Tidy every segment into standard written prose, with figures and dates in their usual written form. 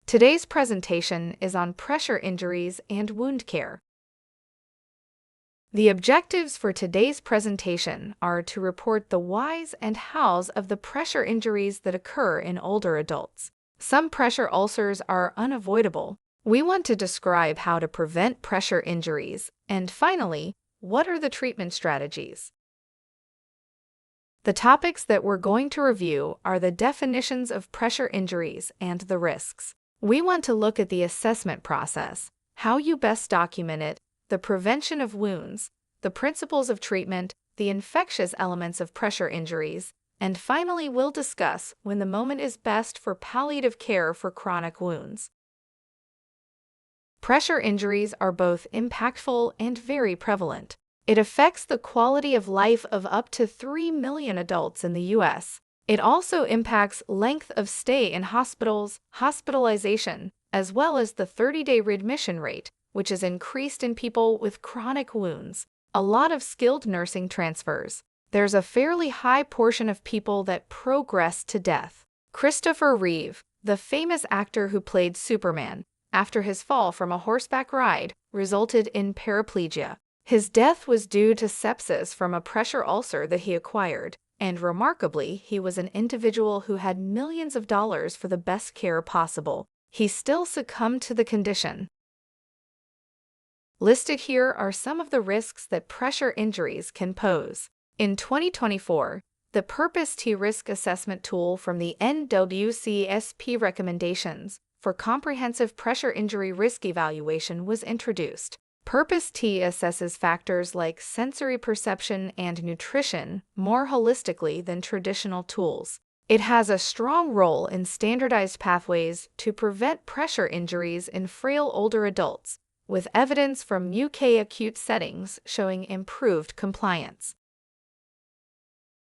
Today's presentation is on pressure injuries and wound care. The objectives for today's presentation are to report the whys and hows of the pressure injuries that occur in older adults. Some pressure ulcers are unavoidable. We want to describe how to prevent pressure injuries, and finally, what are the treatment strategies? The topics that we're going to review are the definitions of pressure injuries and the risks. We want to look at the assessment process, how you best document it, the prevention of wounds, the principles of treatment, the infectious elements of pressure injuries, and finally we'll discuss when the moment is best for palliative care for chronic wounds. Pressure injuries are both impactful and very prevalent. It affects the quality of life of up to 3 million adults in the U.S. It also impacts length of stay in hospitals, hospitalization, as well as the 30-day readmission rate, which is increased in people with chronic wounds. A lot of skilled nursing transfers. There's a fairly high portion of people that progress to death. Christopher Reeve, the famous actor who played Superman, after his fall from a horseback ride, resulted in paraplegia. His death was due to sepsis from a pressure ulcer that he acquired, and remarkably, he was an individual who had millions of dollars for the best care possible. He still succumbed to the condition. Listed here are some of the risks that pressure injuries can pose. In 2024, the Purpose T risk assessment tool from the NWCSP recommendations for comprehensive pressure injury risk evaluation was introduced. Purpose T assesses factors like sensory perception and nutrition more holistically than traditional tools. It has a strong role in standardized pathways to prevent pressure injuries in frail older adults, with evidence from UK acute settings showing improved compliance.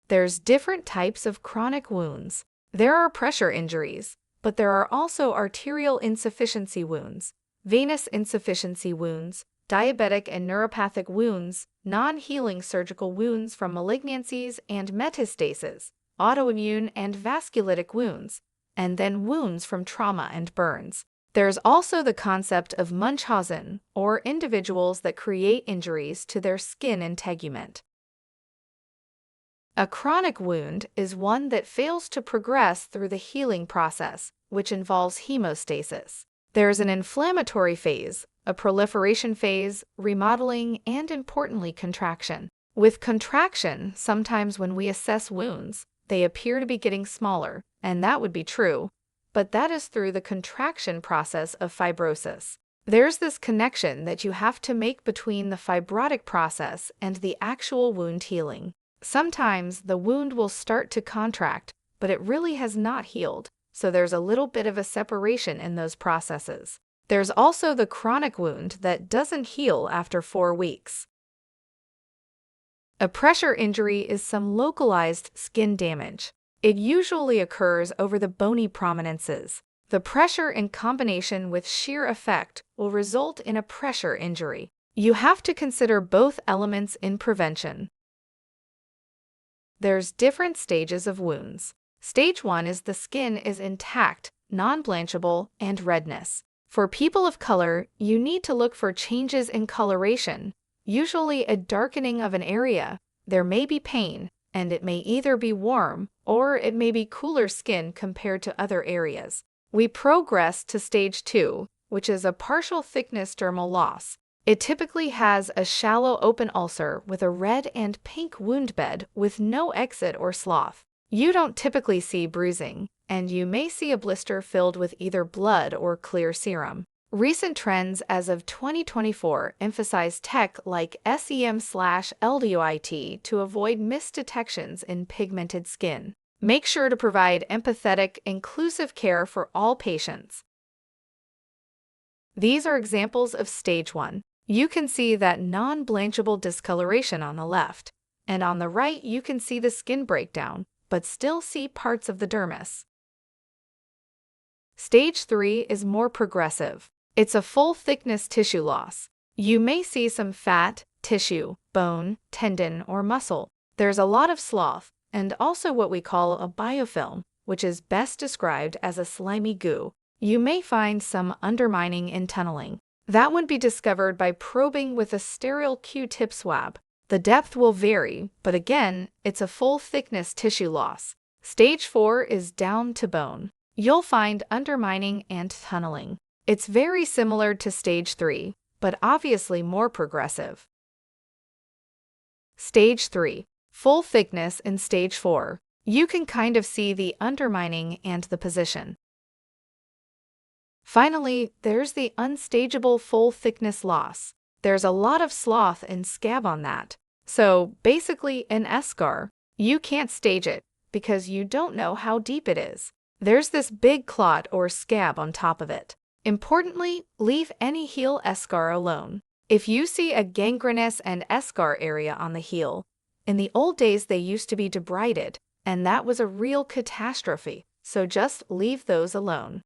There's different types of chronic wounds. There are pressure injuries, but there are also arterial insufficiency wounds, venous insufficiency wounds, diabetic and neuropathic wounds, non-healing surgical wounds from malignancies and metastases, autoimmune and vasculitic wounds, and then wounds from trauma and burns. There's also the concept of Munchausen, or individuals that create injuries to their skin integument. A chronic wound is one that fails to progress through the healing process, which involves hemostasis. There's an inflammatory phase, a proliferation phase, remodeling, and importantly, contraction. With contraction, sometimes when we assess wounds, they appear to be getting smaller, and that would be true, but that is through the contraction process of fibrosis. There's this connection that you have to make between the fibrotic process and the actual wound healing. Sometimes the wound will start to contract, but it really has not healed, so there's a little bit of a separation in those processes. There's also the chronic wound that doesn't heal after 4 weeks. A pressure injury is some localized skin damage. It usually occurs over the bony prominences. The pressure in combination with shear effect will result in a pressure injury. You have to consider both elements in prevention. There's different stages of wounds. Stage 1 is the skin is intact, non-blanchable, and redness. For people of color, you need to look for changes in coloration, usually a darkening of an area. There may be pain, and it may either be warm or it may be cooler skin compared to other areas. We progress to stage 2, which is a partial thickness dermal loss. It typically has a shallow open ulcer with a red and pink wound bed with no exit or slough. You don't typically see bruising, and you may see a blister filled with either blood or clear serum. Recent trends as of 2024 emphasize tech like SEM/LDOIT to avoid missed detections in pigmented skin. Make sure to provide empathetic, inclusive care for all patients. These are examples of stage 1. You can see that non-blanchable discoloration on the left, and on the right you can see the skin breakdown, but still see parts of the dermis. Stage 3 is more progressive. It's a full-thickness tissue loss. You may see some fat, tissue, bone, tendon, or muscle. There's a lot of slough, and also what we call a biofilm, which is best described as a slimy goo. you may find some undermining and tunneling. That would be discovered by probing with a sterile Q-tip swab. The depth will vary, but again, it's a full-thickness tissue loss. Stage 4 is down to bone. You'll find undermining and tunneling. It's very similar to Stage 3, but obviously more progressive. Stage 3. Full thickness in Stage 4. You can kind of see the undermining and the position. Finally, there's the unstageable full-thickness loss. There's a lot of slough and scab on that. So, basically an eschar. You can't stage it because you don't know how deep it is. There's this big clot or scab on top of it. Importantly, leave any heel eschar alone. If you see a gangrenous and eschar area on the heel, in the old days they used to be debrided, and that was a real catastrophe, so just leave those alone.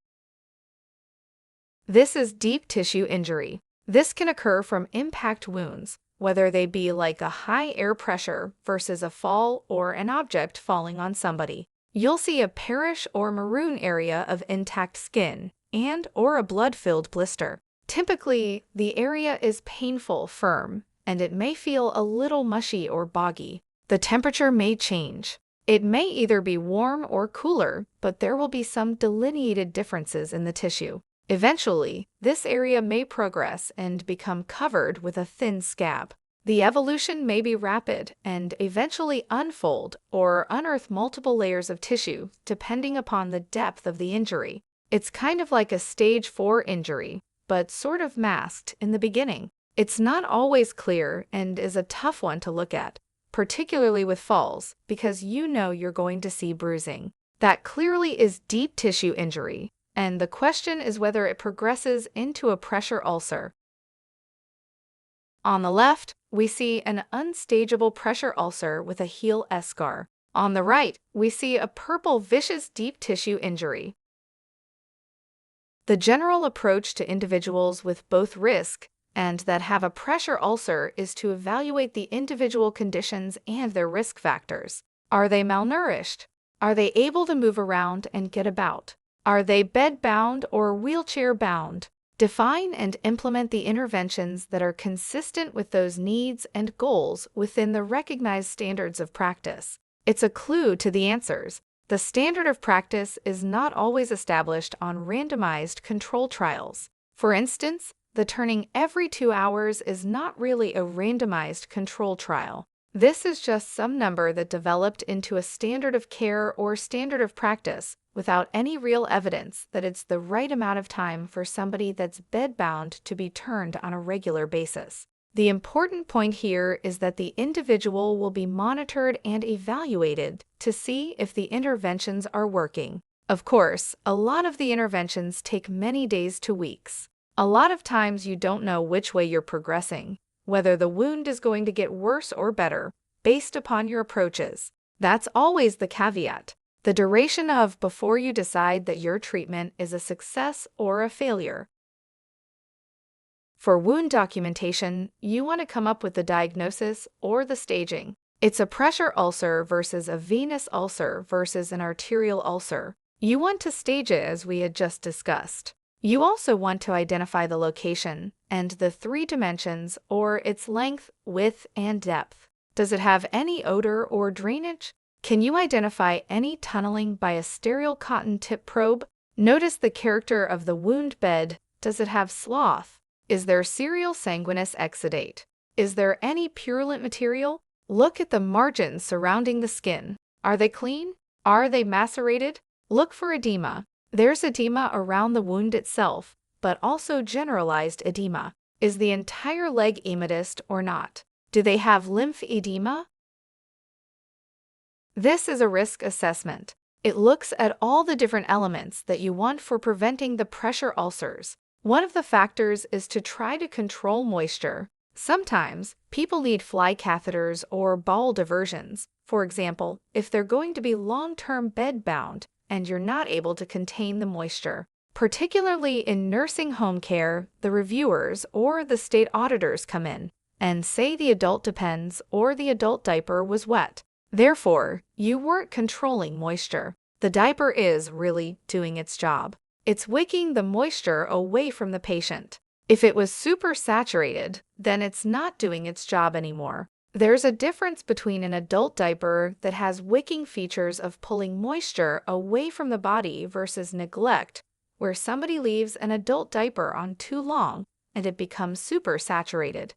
This is deep tissue injury. This can occur from impact wounds, whether they be like a high air pressure versus a fall or an object falling on somebody. You'll see a pearish or maroon area of intact skin and/or a blood-filled blister. Typically, the area is painful, firm, and it may feel a little mushy or boggy. The temperature may change. It may either be warm or cooler, but there will be some delineated differences in the tissue. Eventually, this area may progress and become covered with a thin scab. The evolution may be rapid and eventually unfold or unearth multiple layers of tissue, depending upon the depth of the injury. It's kind of like a Stage 4 injury, but sort of masked in the beginning. It's not always clear and is a tough one to look at, particularly with falls, because you know you're going to see bruising. That clearly is deep tissue injury, and the question is whether it progresses into a pressure ulcer. On the left, we see an unstageable pressure ulcer with a heel eschar. On the right, we see a purple vicious deep tissue injury. The general approach to individuals with both risk and that have a pressure ulcer is to evaluate the individual conditions and their risk factors. Are they malnourished? Are they able to move around and get about? Are they bed-bound or wheelchair-bound? Define and implement the interventions that are consistent with those needs and goals within the recognized standards of practice. It's a clue to the answers. The standard of practice is not always established on randomized control trials. For instance, the turning every 2 hours is not really a randomized control trial. This is just some number that developed into a standard of care or standard of practice without any real evidence that it's the right amount of time for somebody that's bedbound to be turned on a regular basis. The important point here is that the individual will be monitored and evaluated to see if the interventions are working. Of course, a lot of the interventions take many days to weeks. A lot of times you don't know which way you're progressing, whether the wound is going to get worse or better, based upon your approaches. That's always the caveat. The duration of before you decide that your treatment is a success or a failure. For wound documentation, you want to come up with the diagnosis or the staging. It's a pressure ulcer versus a venous ulcer versus an arterial ulcer. You want to stage it as we had just discussed. You also want to identify the location and the 3 dimensions or its length, width, and depth. Does it have any odor or drainage? Can you identify any tunneling by a sterile cotton tip probe? Notice the character of the wound bed. Does it have slough? Is there serial sanguineous exudate? Is there any purulent material? Look at the margins surrounding the skin. Are they clean? Are they macerated? Look for edema. There's edema around the wound itself, but also generalized edema. Is the entire leg emetist or not? Do they have lymphedema? This is a risk assessment. It looks at all the different elements that you want for preventing the pressure ulcers. One of the factors is to try to control moisture. Sometimes, people need fly catheters or bowel diversions. For example, if they're going to be long-term bed-bound and you're not able to contain the moisture. Particularly in nursing home care, the reviewers or the state auditors come in and say the adult depends or the adult diaper was wet. Therefore, you weren't controlling moisture. The diaper is really doing its job. It's wicking the moisture away from the patient. If it was super saturated, then it's not doing its job anymore. There's a difference between an adult diaper that has wicking features of pulling moisture away from the body versus neglect, where somebody leaves an adult diaper on too long and it becomes super saturated.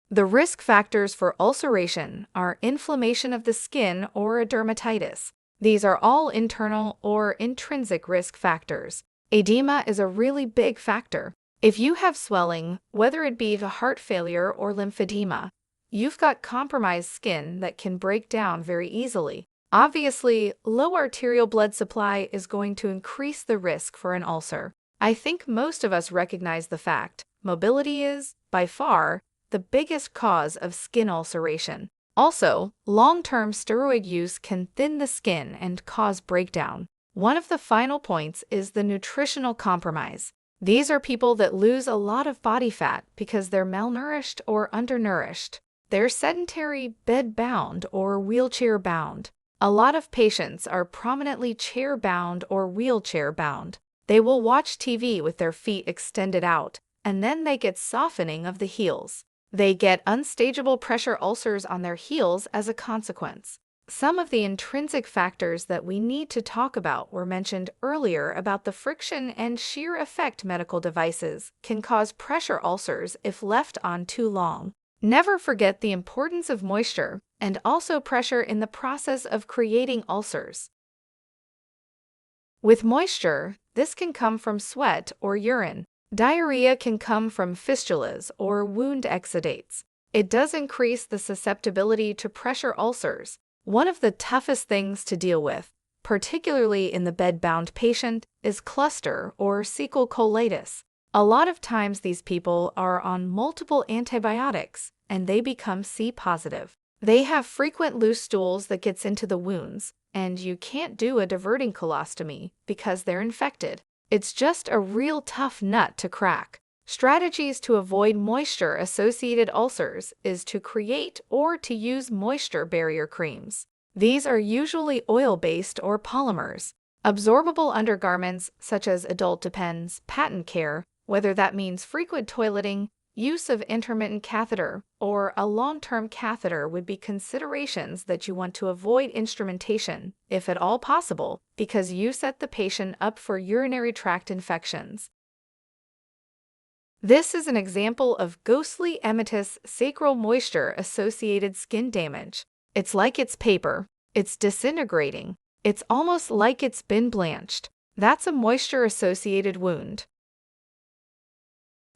The risk factors for ulceration are inflammation of the skin or a dermatitis. These are all internal or intrinsic risk factors. Edema is a really big factor. If you have swelling, whether it be the heart failure or lymphedema, you've got compromised skin that can break down very easily. Obviously, low arterial blood supply is going to increase the risk for an ulcer. I think most of us recognize the fact mobility is, by far, the biggest cause of skin ulceration. Also, long-term steroid use can thin the skin and cause breakdown. One of the final points is the nutritional compromise. These are people that lose a lot of body fat because they're malnourished or undernourished. They're sedentary, bed-bound, or wheelchair-bound. A lot of patients are prominently chair-bound or wheelchair-bound. They will watch TV with their feet extended out, and then they get softening of the heels. They get unstageable pressure ulcers on their heels as a consequence. Some of the intrinsic factors that we need to talk about were mentioned earlier about the friction and shear effect medical devices can cause pressure ulcers if left on too long. Never forget the importance of moisture and also pressure in the process of creating ulcers. With moisture, this can come from sweat or urine. Diarrhea can come from fistulas or wound exudates. It does increase the susceptibility to pressure ulcers. One of the toughest things to deal with, particularly in the bed-bound patient, is cluster or cecal colitis. A lot of times these people are on multiple antibiotics and they become C-positive. They have frequent loose stools that gets into the wounds, and you can't do a diverting colostomy because they're infected. It's just a real tough nut to crack. Strategies to avoid moisture-associated ulcers is to create or to use moisture barrier creams. These are usually oil-based or polymers. Absorbable undergarments such as adult Depends patent care, whether that means frequent toileting, use of intermittent catheter, or a long-term catheter would be considerations that you want to avoid instrumentation, if at all possible, because you set the patient up for urinary tract infections. This is an example of ghostly emetous sacral moisture-associated skin damage. It's like it's paper. It's disintegrating. It's almost like it's been blanched. That's a moisture-associated wound.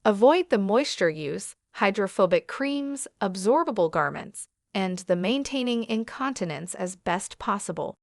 Avoid the moisture use, hydrophobic creams, absorbable garments, and the maintaining incontinence as best possible.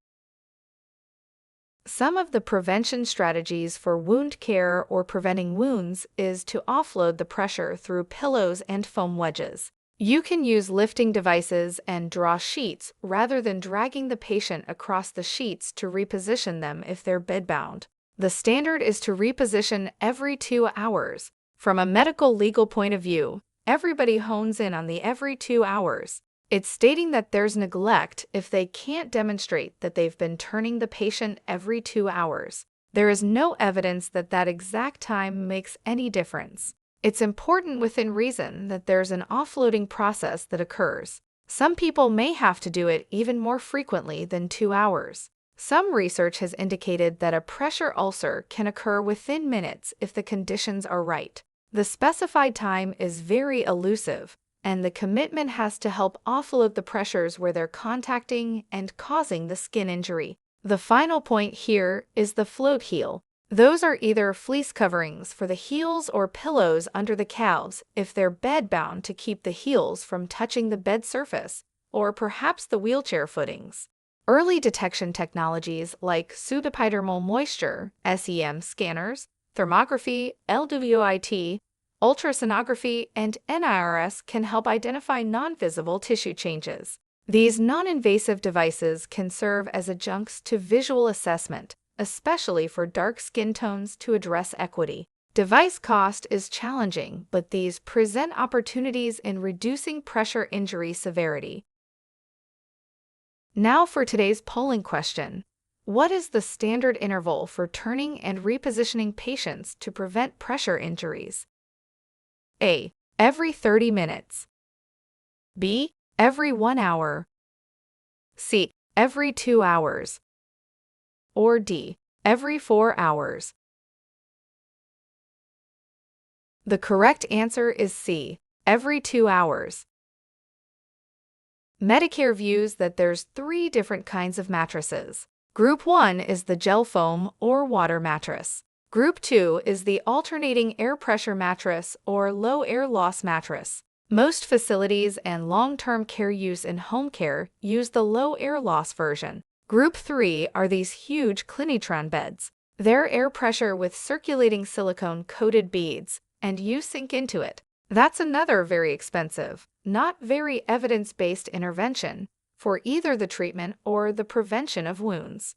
Some of the prevention strategies for wound care or preventing wounds is to offload the pressure through pillows and foam wedges. You can use lifting devices and draw sheets rather than dragging the patient across the sheets to reposition them if they're bedbound. The standard is to reposition every 2 hours. From a medical legal point of view, everybody hones in on the every 2 hours. It's stating that there's neglect if they can't demonstrate that they've been turning the patient every 2 hours. There is no evidence that that exact time makes any difference. It's important within reason that there's an offloading process that occurs. Some people may have to do it even more frequently than 2 hours. Some research has indicated that a pressure ulcer can occur within minutes if the conditions are right. The specified time is very elusive, and the commitment has to help offload the pressures where they're contacting and causing the skin injury. The final point here is the float heel. Those are either fleece coverings for the heels or pillows under the calves if they're bedbound to keep the heels from touching the bed surface, or perhaps the wheelchair footings. Early detection technologies like pseudepidermal moisture, SEM scanners, thermography, LWIT, ultrasonography, and NIRS can help identify non-visible tissue changes. These non-invasive devices can serve as adjuncts to visual assessment, especially for dark skin tones to address equity. Device cost is challenging, but these present opportunities in reducing pressure injury severity. Now for today's polling question. What is the standard interval for turning and repositioning patients to prevent pressure injuries? A. Every 30 minutes. B. Every 1 hour. C. Every 2 hours. Or D. Every 4 hours. The correct answer is C. Every 2 hours. Medicare views that there's 3 different kinds of mattresses. Group 1 is the gel foam or water mattress. Group 2 is the alternating air pressure mattress or low air loss mattress. Most facilities and long-term care use in home care use the low air loss version. Group 3 are these huge Clinitron beds. They're air pressure with circulating silicone-coated beads, and you sink into it. That's another very expensive, not very evidence-based intervention for either the treatment or the prevention of wounds.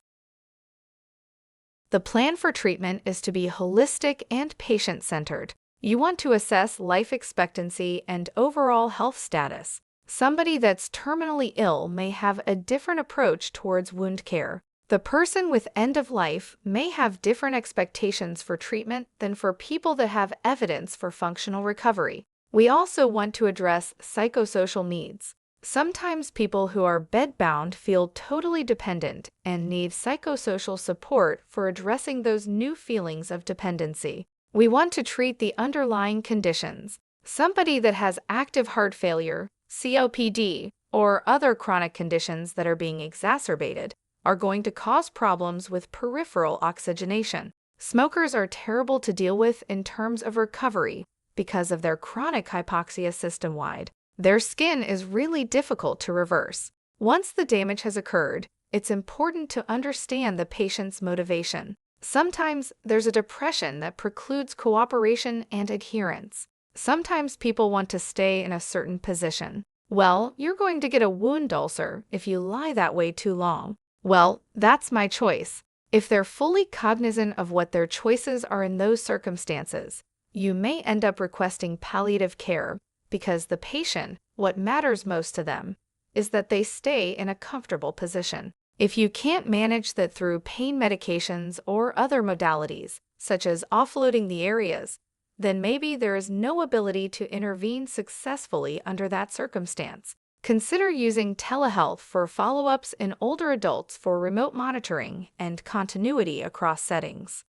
The plan for treatment is to be holistic and patient-centered. You want to assess life expectancy and overall health status. Somebody that's terminally ill may have a different approach towards wound care. The person with end of life may have different expectations for treatment than for people that have evidence for functional recovery. We also want to address psychosocial needs. Sometimes people who are bedbound feel totally dependent and need psychosocial support for addressing those new feelings of dependency. We want to treat the underlying conditions. Somebody that has active heart failure, COPD, or other chronic conditions that are being exacerbated are going to cause problems with peripheral oxygenation. Smokers are terrible to deal with in terms of recovery because of their chronic hypoxia system-wide. Their skin is really difficult to reverse. Once the damage has occurred, it's important to understand the patient's motivation. Sometimes there's a depression that precludes cooperation and adherence. Sometimes people want to stay in a certain position. Well, you're going to get a wound ulcer if you lie that way too long. Well, that's my choice. If they're fully cognizant of what their choices are in those circumstances, you may end up requesting palliative care because the patient, what matters most to them, is that they stay in a comfortable position. If you can't manage that through pain medications or other modalities, such as offloading the areas, then maybe there is no ability to intervene successfully under that circumstance. Consider using telehealth for follow-ups in older adults for remote monitoring and continuity across settings.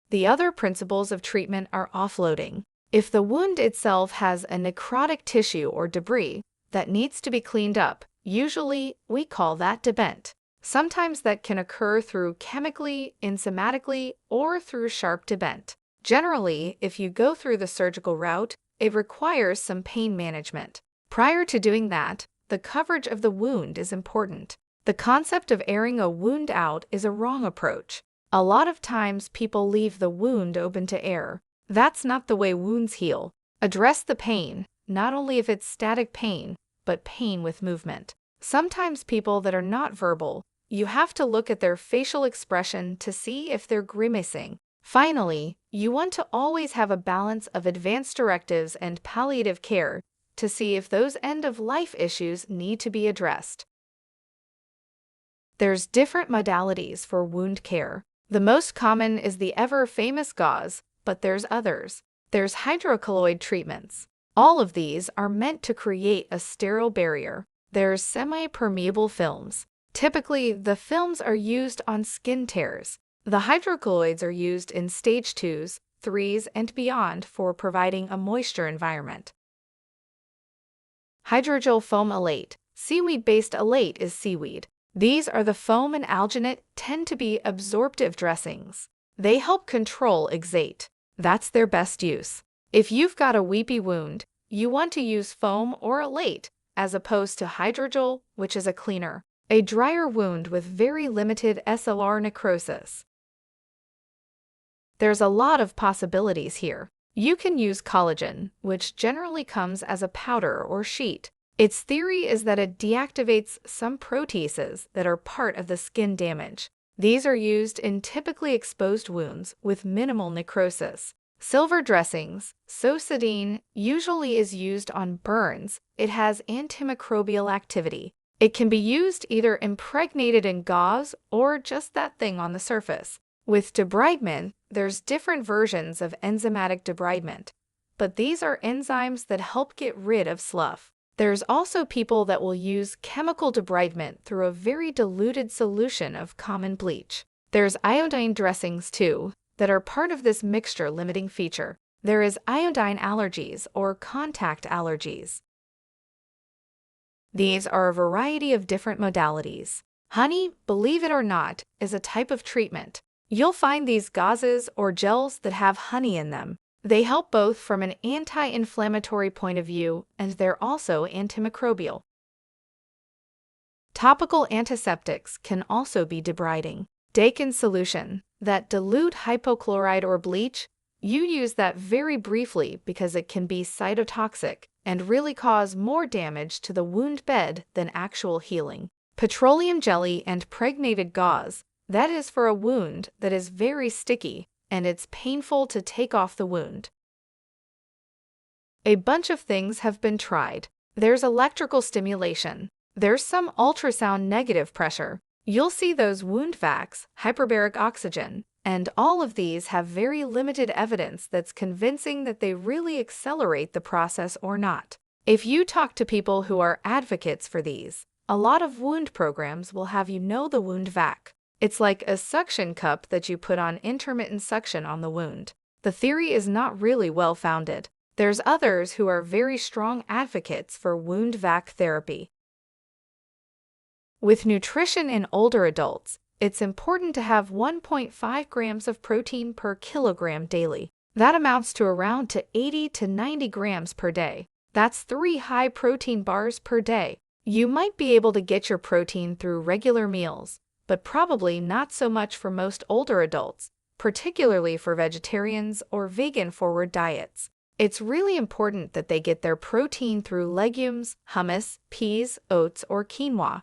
The other principles of treatment are offloading. If the wound itself has a necrotic tissue or debris that needs to be cleaned up, usually we call that debent. Sometimes that can occur through chemically, enzymatically, or through sharp debent. Generally, if you go through the surgical route, it requires some pain management. Prior to doing that, the coverage of the wound is important. The concept of airing a wound out is a wrong approach. A lot of times people leave the wound open to air. That's not the way wounds heal. Address the pain, not only if it's static pain, but pain with movement. Sometimes people that are not verbal, you have to look at their facial expression to see if they're grimacing. Finally, you want to always have a balance of advanced directives and palliative care to see if those end-of-life issues need to be addressed. There's different modalities for wound care. The most common is the ever-famous gauze, but there's others. There's hydrocolloid treatments. All of these are meant to create a sterile barrier. There's semi-permeable films. Typically, the films are used on skin tears. The hydrocolloids are used in stage 2s, 3s, and beyond for providing a moisture environment. Hydrogel foam alate. Seaweed-based alate is seaweed. These are the foam and alginate tend to be absorptive dressings. They help control exudate. That's their best use. If you've got a weepy wound, you want to use foam or alate as opposed to hydrogel, which is a cleaner, a drier wound with very limited SLR necrosis. There's a lot of possibilities here. You can use collagen, which generally comes as a powder or sheet. Its theory is that it deactivates some proteases that are part of the skin damage. These are used in typically exposed wounds with minimal necrosis. Silver dressings, Socedine, usually is used on burns. It has antimicrobial activity. It can be used either impregnated in gauze or just that thing on the surface. With debridement, there's different versions of enzymatic debridement, but these are enzymes that help get rid of slough. There's also people that will use chemical debridement through a very diluted solution of common bleach. There's iodine dressings too, that are part of this mixture limiting feature. There is iodine allergies or contact allergies. These are a variety of different modalities. Honey, believe it or not, is a type of treatment. You'll find these gauzes or gels that have honey in them. They help both from an anti-inflammatory point of view, and they're also antimicrobial. Topical antiseptics can also be debriding. Dakin solution, that dilute hypochlorite or bleach, you use that very briefly because it can be cytotoxic and really cause more damage to the wound bed than actual healing. Petroleum jelly and pregnated gauze, that is for a wound that is very sticky and it's painful to take off the wound. A bunch of things have been tried. There's electrical stimulation. There's some ultrasound negative pressure. You'll see those wound vacs, hyperbaric oxygen, and all of these have very limited evidence that's convincing that they really accelerate the process or not. If you talk to people who are advocates for these, a lot of wound programs will have you know the wound vac. It's like a suction cup that you put on intermittent suction on the wound. The theory is not really well-founded. There's others who are very strong advocates for wound vac therapy. With nutrition in older adults, it's important to have 1.5 grams of protein per kilogram daily. That amounts to around 80 to 90 grams per day. That's 3 high-protein bars per day. You might be able to get your protein through regular meals, but probably not so much for most older adults, particularly for vegetarians or vegan-forward diets. It's really important that they get their protein through legumes, hummus, peas, oats, or quinoa.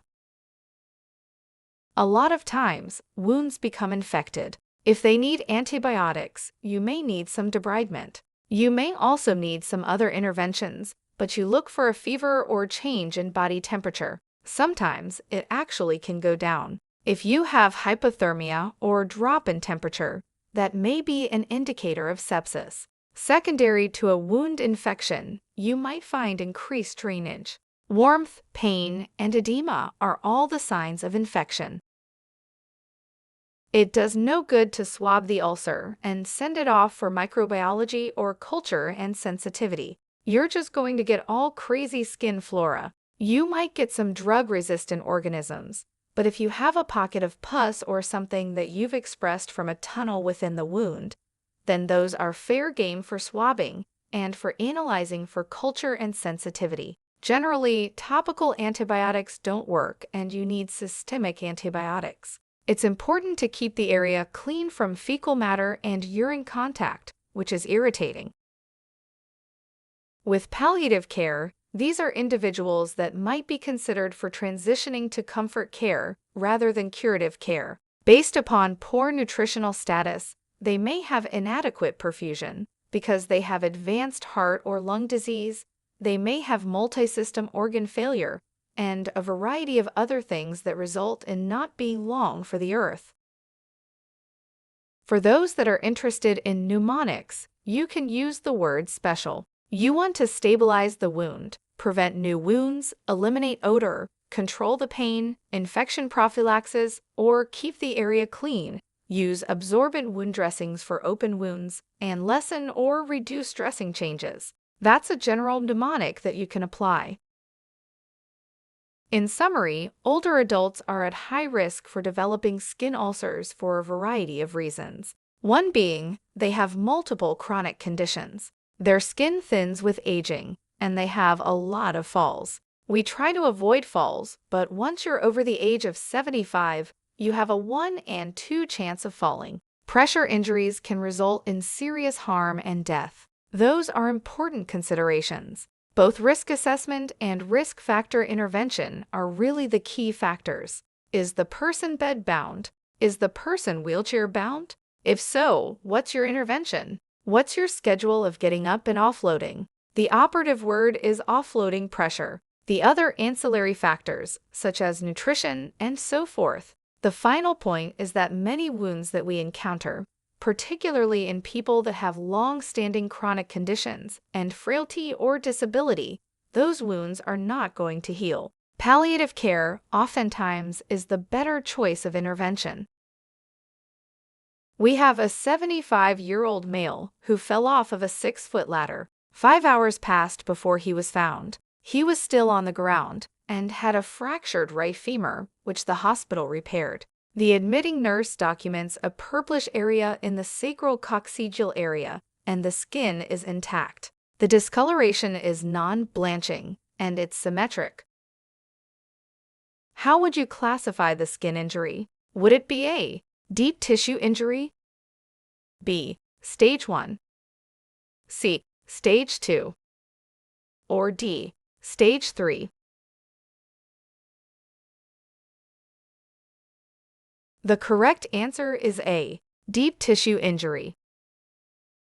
A lot of times, wounds become infected. If they need antibiotics, you may need some debridement. You may also need some other interventions, but you look for a fever or change in body temperature. Sometimes it actually can go down. If you have hypothermia or drop in temperature, that may be an indicator of sepsis. Secondary to a wound infection, you might find increased drainage. Warmth, pain, and edema are all the signs of infection. It does no good to swab the ulcer and send it off for microbiology or culture and sensitivity. You're just going to get all crazy skin flora. You might get some drug-resistant organisms, but if you have a pocket of pus or something that you've expressed from a tunnel within the wound, then those are fair game for swabbing and for analyzing for culture and sensitivity. Generally, topical antibiotics don't work and you need systemic antibiotics. It's important to keep the area clean from fecal matter and urine contact, which is irritating. With palliative care, these are individuals that might be considered for transitioning to comfort care rather than curative care. Based upon poor nutritional status, they may have inadequate perfusion because they have advanced heart or lung disease. They may have multi-system organ failure and a variety of other things that result in not being long for the earth. For those that are interested in mnemonics, you can use the word special. You want to stabilize the wound, prevent new wounds, eliminate odor, control the pain, infection prophylaxis, or keep the area clean. Use absorbent wound dressings for open wounds and lessen or reduce dressing changes. That's a general mnemonic that you can apply. In summary, older adults are at high risk for developing skin ulcers for a variety of reasons. One being, they have multiple chronic conditions. Their skin thins with aging, and they have a lot of falls. We try to avoid falls, but once you're over the age of 75, you have a 1 in 2 chance of falling. Pressure injuries can result in serious harm and death. Those are important considerations. Both risk assessment and risk factor intervention are really the key factors. Is the person bed-bound? Is the person wheelchair-bound? If so, what's your intervention? What's your schedule of getting up and offloading? The operative word is offloading pressure. the other ancillary factors, such as nutrition and so forth. The final point is that many wounds that we encounter, particularly in people that have long-standing chronic conditions and frailty or disability, those wounds are not going to heal. Palliative care oftentimes is the better choice of intervention. We have a 75-year-old male who fell off of a 6-foot ladder. 5 hours passed before he was found. He was still on the ground and had a fractured right femur, which the hospital repaired. The admitting nurse documents a purplish area in the sacral coccygeal area, and the skin is intact. The discoloration is non-blanching, and it's symmetric. How would you classify the skin injury? Would it be A, deep tissue injury, B, stage 1, C, stage 2, or D, stage 3? The correct answer is A, deep tissue injury.